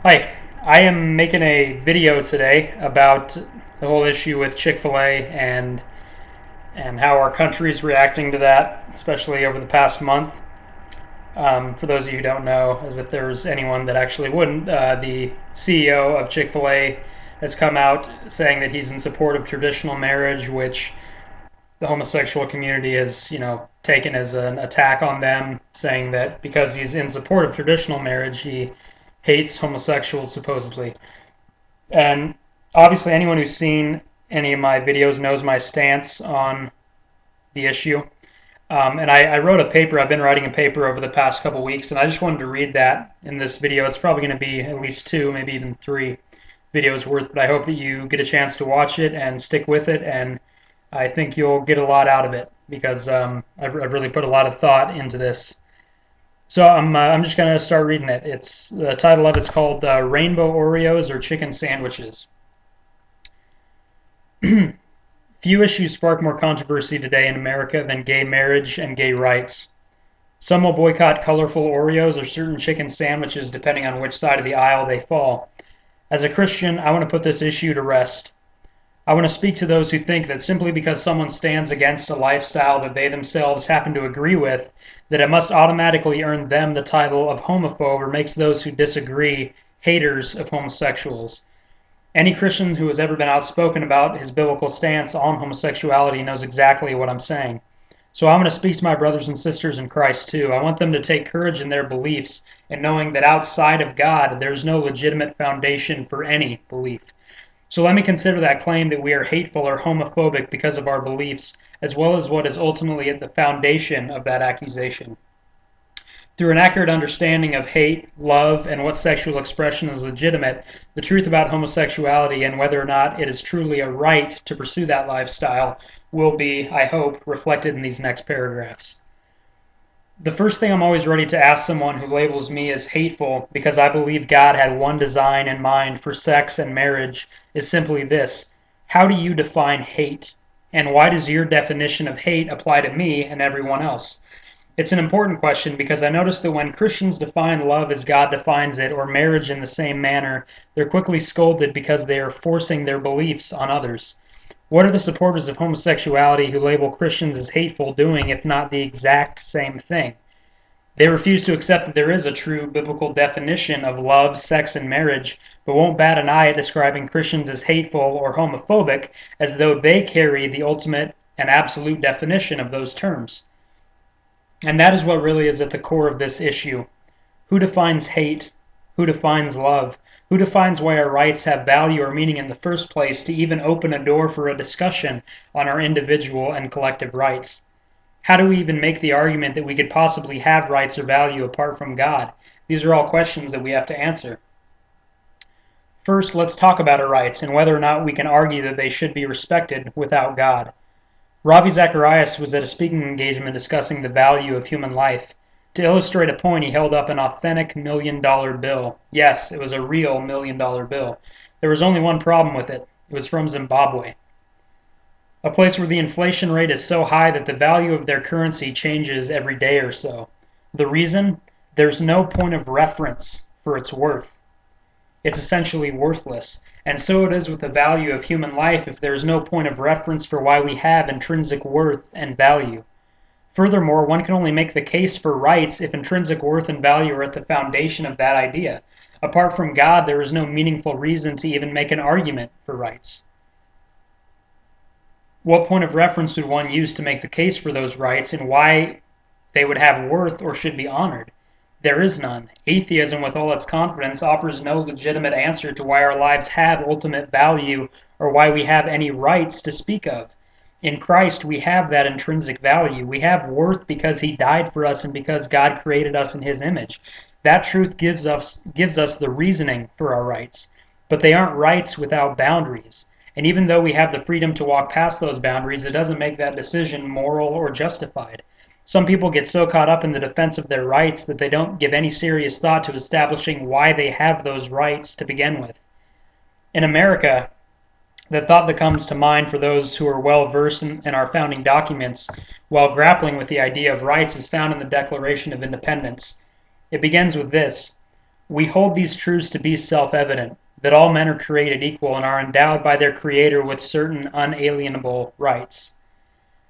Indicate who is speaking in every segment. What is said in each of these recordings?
Speaker 1: Hi, I am making a video today about the whole issue with Chic Fil A and how our country is reacting to that, especially over the past month. For those of you who don't know, as if there's anyone that actually wouldn't, the CEO of Chic Fil A has come out saying that he's in support of traditional marriage, which the homosexual community has, taken as an attack on them, saying that because he's in support of traditional marriage, he hates homosexuals supposedly. And obviously, anyone who's seen any of my videos knows my stance on the issue. And I wrote a paper. I've been writing a paper over the past couple weeks, and I just wanted to read that in this video. It's probably going to be at least two, maybe even three videos worth, but I hope that you get a chance to watch it and stick with it. And I think you'll get a lot out of it because I've really put a lot of thought into this. So I'm just gonna start reading it. It's the title of it's called Rainbow Oreos or Chicken Sandwiches. Few issues spark more controversy today in America than gay marriage and gay rights. Some will boycott colorful Oreos or certain chicken sandwiches depending on which side of the aisle they fall. As a Christian, I want to put this issue to rest. I want to speak to those who think that simply because someone stands against a lifestyle that they themselves happen to agree with, that it must automatically earn them the title of homophobe or makes those who disagree haters of homosexuals. Any Christian who has ever been outspoken about his biblical stance on homosexuality knows exactly what I'm saying. So I'm going to speak to my brothers and sisters in Christ too. I want them to take courage in their beliefs and knowing that outside of God, there's no legitimate foundation for any belief. So let me consider that claim that we are hateful or homophobic because of our beliefs, as well as what is ultimately at the foundation of that accusation. Through an accurate understanding of hate, love, and what sexual expression is legitimate, the truth about homosexuality and whether or not it is truly a right to pursue that lifestyle will be, I hope, reflected in these next paragraphs. The first thing I'm always ready to ask someone who labels me as hateful because I believe God had one design in mind for sex and marriage is simply this: how do you define hate? And why does your definition of hate apply to me and everyone else? It's an important question because I notice that when Christians define love as God defines it or marriage in the same manner, they're quickly scolded because they are forcing their beliefs on others. What are the supporters of homosexuality who label Christians as hateful doing if not the exact same thing? They refuse to accept that there is a true biblical definition of love, sex, and marriage, but won't bat an eye at describing Christians as hateful or homophobic as though they carry the ultimate and absolute definition of those terms. And that is what really is at the core of this issue. Who defines hate? Who defines love? Who defines why our rights have value or meaning in the first place to even open a door for a discussion on our individual and collective rights? How do we even make the argument that we could possibly have rights or value apart from God? These are all questions that we have to answer. First, let's talk about our rights and whether or not we can argue that they should be respected without God. Ravi Zacharias was at a speaking engagement discussing the value of human life. To illustrate a point, he held up an authentic $1 million bill. Yes, it was a real $1 million bill. There was only one problem with it. It was from Zimbabwe, a place where the inflation rate is so high that the value of their currency changes every day or so. The reason? There's no point of reference for its worth. It's essentially worthless. And so it is with the value of human life if there is no point of reference for why we have intrinsic worth and value. Furthermore, one can only make the case for rights if intrinsic worth and value are at the foundation of that idea. Apart from God, there is no meaningful reason to even make an argument for rights. What point of reference would one use to make the case for those rights and why they would have worth or should be honored? There is none. Atheism, with all its confidence, offers no legitimate answer to why our lives have ultimate value or why we have any rights to speak of. In Christ, we have that intrinsic value. We have worth because He died for us and because God created us in His image. That truth gives us the reasoning for our rights. But they aren't rights without boundaries. And even though we have the freedom to walk past those boundaries, it doesn't make that decision moral or justified. Some people get so caught up in the defense of their rights that they don't give any serious thought to establishing why they have those rights to begin with. In America, the thought that comes to mind for those who are well versed in our founding documents while grappling with the idea of rights is found in the Declaration of Independence. It begins with this: We hold these truths to be self-evident, that all men are created equal and are endowed by their Creator with certain unalienable rights.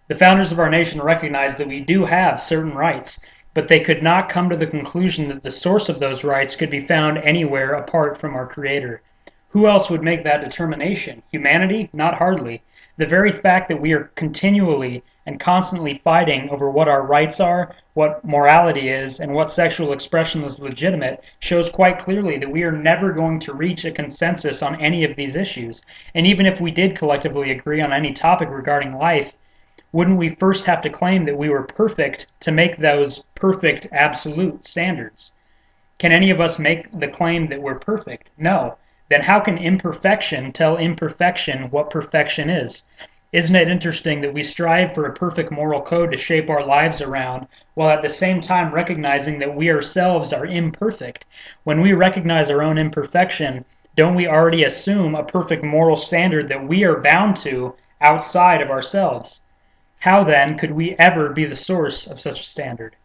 Speaker 1: The founders of our nation recognized that we do have certain rights, but they could not come to the conclusion that the source of those rights could be found anywhere apart from our Creator. Who else would make that determination? Humanity? Not hardly. The very fact that we are continually and constantly fighting over what our rights are, what morality is, and what sexual expression is legitimate shows quite clearly that we are never going to reach a consensus on any of these issues. And even if we did collectively agree on any topic regarding life, wouldn't we first have to claim that we were perfect to make those perfect absolute standards? Can any of us make the claim that we're perfect? No. Then how can imperfection tell imperfection what perfection is? Isn't it interesting that we strive for a perfect moral code to shape our lives around, while at the same time recognizing that we ourselves are imperfect? When we recognize our own imperfection, don't we already assume a perfect moral standard that we are bound to outside of ourselves? How then could we ever be the source of such a standard?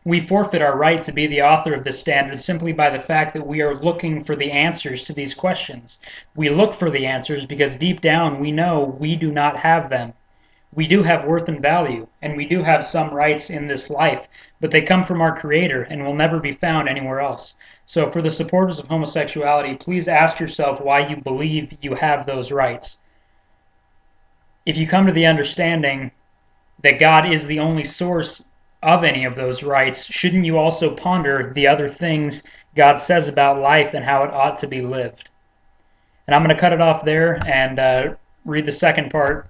Speaker 1: We forfeit our right to be the author of this standard simply by the fact that we are looking for the answers to these questions. We look for the answers because deep down we know we do not have them. We do have worth and value, and we do have some rights in this life, but they come from our Creator and will never be found anywhere else. So for the supporters of homosexuality, please ask yourself why you believe you have those rights. If you come to the understanding that God is the only source of any of those rights, shouldn't you also ponder the other things God says about life and how it ought to be lived? And I'm going to cut it off there and read the second part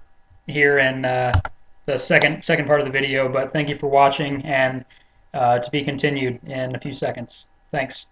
Speaker 1: here in the second part of the video. But thank you for watching, and to be continued in a few seconds. Thanks.